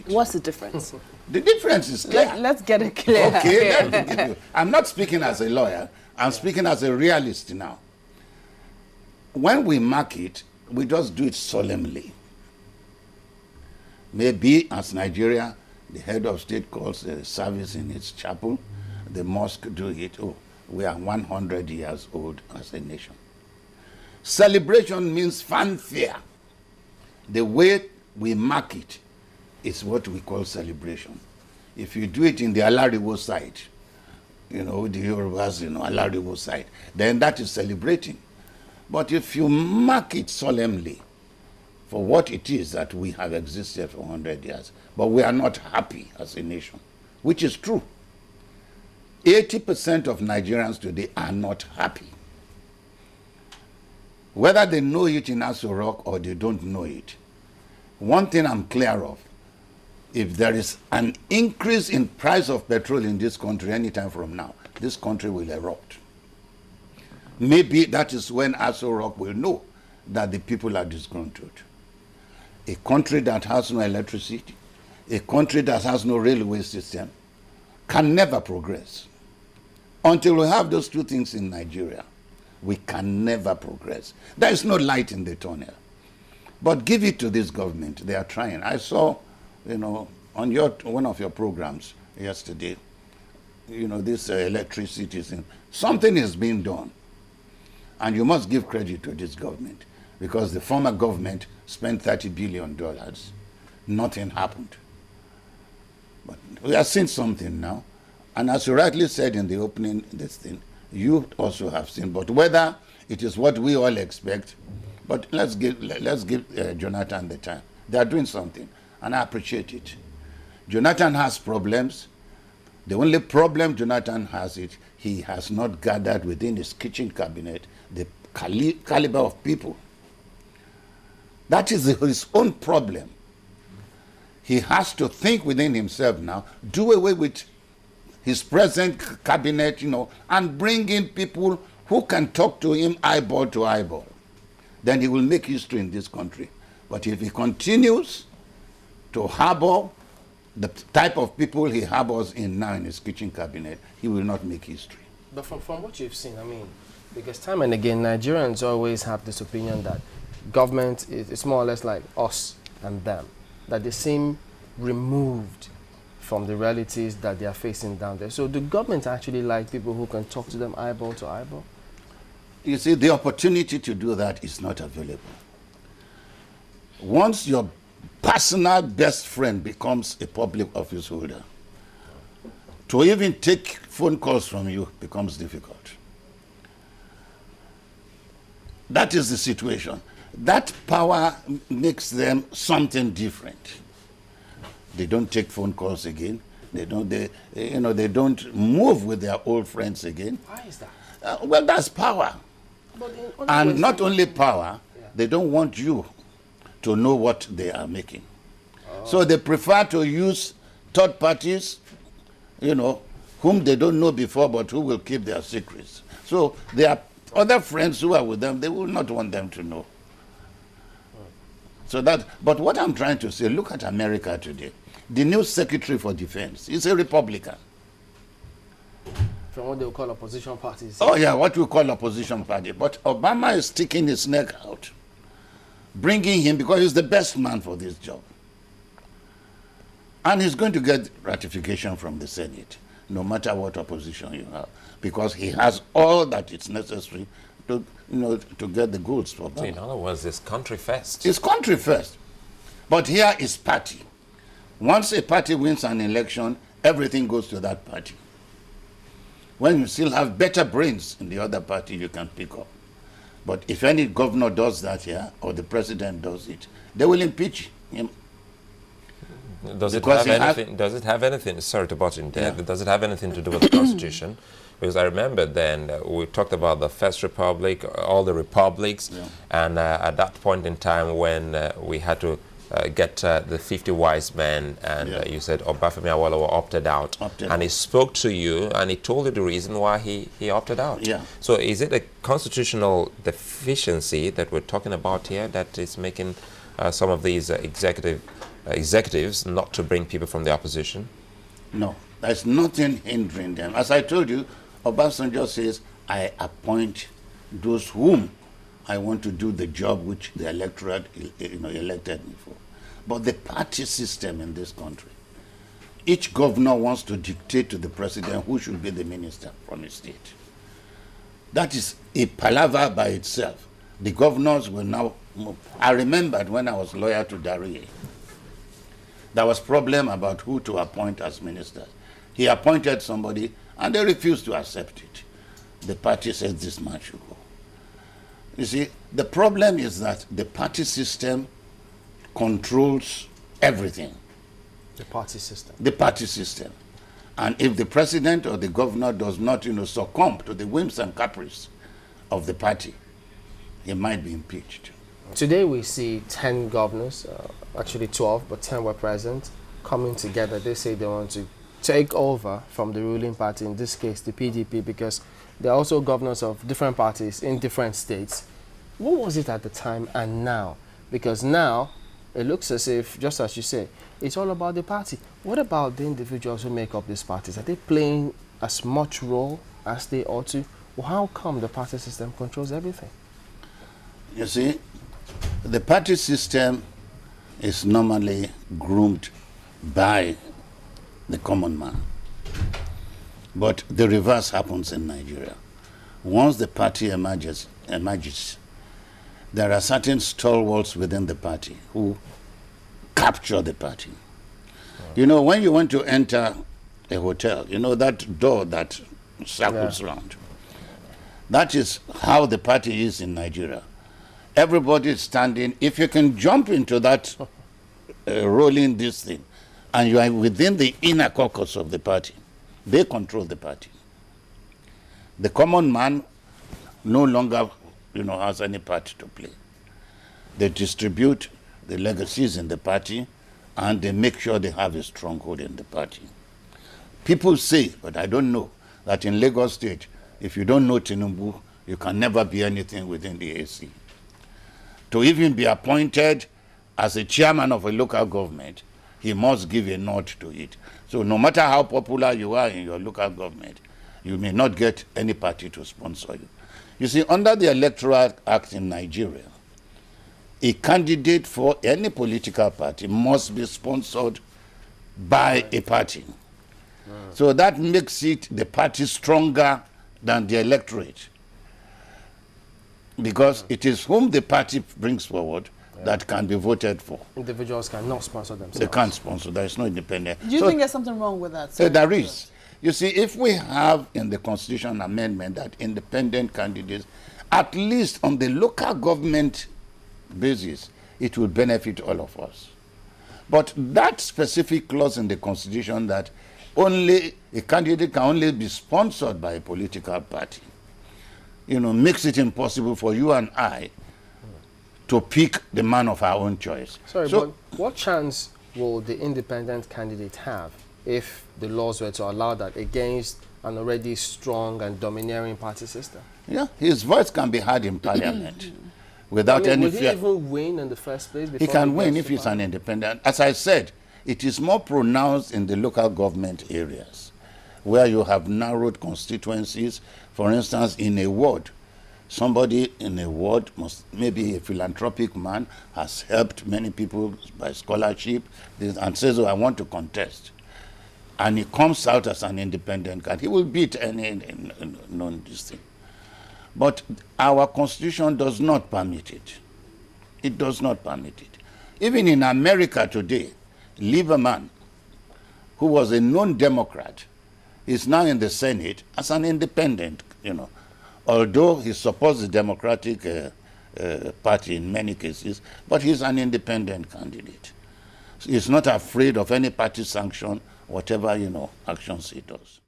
What's the difference? The difference is clear. Let's get it clear. Okay, let me give you. I'm not speaking as a lawyer. I'm speaking as a realist now. When we mark it, we just do it solemnly. Maybe as Nigeria, the head of state calls a service in its chapel, the mosque do it. Oh, we are 100 years old as a nation. Celebration means fanfare. The way we mark it is what we call celebration. If you do it in the Alariwo side, the Yorubas, Alariwo side, then that is celebrating. But if you mark it solemnly for what it is that we have existed for 100 years, but we are not happy as a nation, which is true. 80% of Nigerians today are not happy. Whether they know it in Aso Rock or they don't know it, one thing I'm clear of, if there is an increase in price of petrol in this country anytime from now, this country will erupt. Maybe that is when Aso Rock will know that the people are disgruntled. A country that has no electricity, a country that has no railway system, can never progress. Until we have those two things in Nigeria, we can never progress. There is no light in the tunnel. But give it to this government. They are trying. I saw, on one of your programs yesterday, this electricity thing. Something is being done. And you must give credit to this government, because the former government spent $30 billion. Nothing happened. But we are seeing something now. And as you rightly said in the opening, this thing, you also have seen. But whether it is what we all expect, but let's give Jonathan the time. They are doing something, and I appreciate it. Jonathan has problems. The only problem Jonathan has is he has not gathered within his kitchen cabinet the caliber of people. That is his own problem. He has to think within himself now, do away with his present cabinet, and bring in people who can talk to him eyeball to eyeball. Then he will make history in this country. But if he continues to harbor the type of people he harbors in now in his kitchen cabinet, he will not make history. But from what you've seen, because time and again, Nigerians always have this opinion that government is more or less like us and them, that they seem removed from the realities that they are facing down there. So do government actually like people who can talk to them eyeball to eyeball? You see, the opportunity to do that is not available. Once your personal best friend becomes a public office holder, to even take phone calls from you becomes difficult. That is the situation. That power makes them something different. They don't take phone calls again. They don't move with their old friends again. Why is that? Well, that's power. And not only power, they don't want you to know what they are making. Oh. So they prefer to use third parties, whom they don't know before, but who will keep their secrets. So their other friends who are with them, they will not want them to know. But what I'm trying to say, look at America today. The new Secretary for Defense is a Republican. From what they call opposition parties. Oh yeah, what we call opposition party. But Obama is sticking his neck out, bringing him because he's the best man for this job. And he's going to get ratification from the Senate, no matter what opposition you have, because he has all that is necessary to get the goods for Obama. So in other words, it's country first. It's country first. But here is party. Once a party wins an election, everything goes to that party. When you still have better brains in the other party, you can pick up. But if any governor does that here, or the president does it, they will impeach him. Does it have anything, sorry to butt in there, does it have anything to do with the Constitution? Because I remember then we talked about the First Republic, all the republics, and at that point in time when we had to get the 50 wise men, and you said Obafemi Awolowo opted out, and he spoke to you and he told you the reason why he opted out. Yeah. So is it a constitutional deficiency that we're talking about here that is making some of these executive executives not to bring people from the opposition? No, there's nothing hindering them. As I told you, Obasanjo says, I appoint those whom I want to do the job which the electorate elected me for. But the party system in this country, each governor wants to dictate to the president who should be the minister from his state. That is a palaver by itself. The governors will now move. I remembered when I was lawyer to Darie, there was problem about who to appoint as ministers. He appointed somebody and they refused to accept it. The party said this man should go. You see, the problem is that the party system controls everything. The party system. The party system. And if the president or the governor does not, succumb to the whims and caprice of the party, he might be impeached. Today we see 10 governors, actually 12, but 10 were present, coming together. They say they want to take over from the ruling party, in this case the PDP, because there are also governors of different parties in different states. What was it at the time and now? Because now it looks as if, just as you say, it's all about the party. What about the individuals who make up these parties? Are they playing as much role as they ought to? Well, how come the party system controls everything? You see, the party system is normally groomed by the common man. But the reverse happens in Nigeria. Once the party emerges, there are certain stalwarts within the party who capture the party. When you want to enter a hotel, that door that circles around. That is how the party is in Nigeria. Everybody is standing. If you can jump into that rolling this thing, and you are within the inner caucus of the party, they control the party. The common man no longer, has any part to play. They distribute the legacies in the party, and they make sure they have a stronghold in the party. People say, but I don't know, that in Lagos State, if you don't know Tinubu, you can never be anything within the AC. To even be appointed as a chairman of a local government, he must give a nod to it. So no matter how popular you are in your local government, you may not get any party to sponsor you. You see, under the Electoral Act in Nigeria, a candidate for any political party must be sponsored by a party. So that makes it the party stronger than the electorate. Because it is whom the party brings forward that can be voted for. Individuals cannot sponsor themselves. They can't sponsor. There is no independent. Do you think there's something wrong with that? There is. You see, if we have in the Constitution amendment that independent candidates, at least on the local government basis, it will benefit all of us. But that specific clause in the Constitution that only a candidate can only be sponsored by a political party, makes it impossible for you and I to pick the man of our own choice. Sorry, but what chance will the independent candidate have if the laws were to allow that against an already strong and domineering party system? Yeah, his voice can be heard in parliament without any fear. Will he even win in the first place? He can win if he's an independent. As I said, it is more pronounced in the local government areas where you have narrowed constituencies. For instance, in a ward, somebody in a ward, maybe a philanthropic man, has helped many people by scholarship and says, I want to contest. And he comes out as an independent candidate. He will beat any non-this thing. But our Constitution does not permit it. It does not permit it. Even in America today, Lieberman, who was a known Democrat, is now in the Senate as an independent, although he supports the Democratic Party in many cases, but he's an independent candidate. He's not afraid of any party sanction, whatever, actions he does.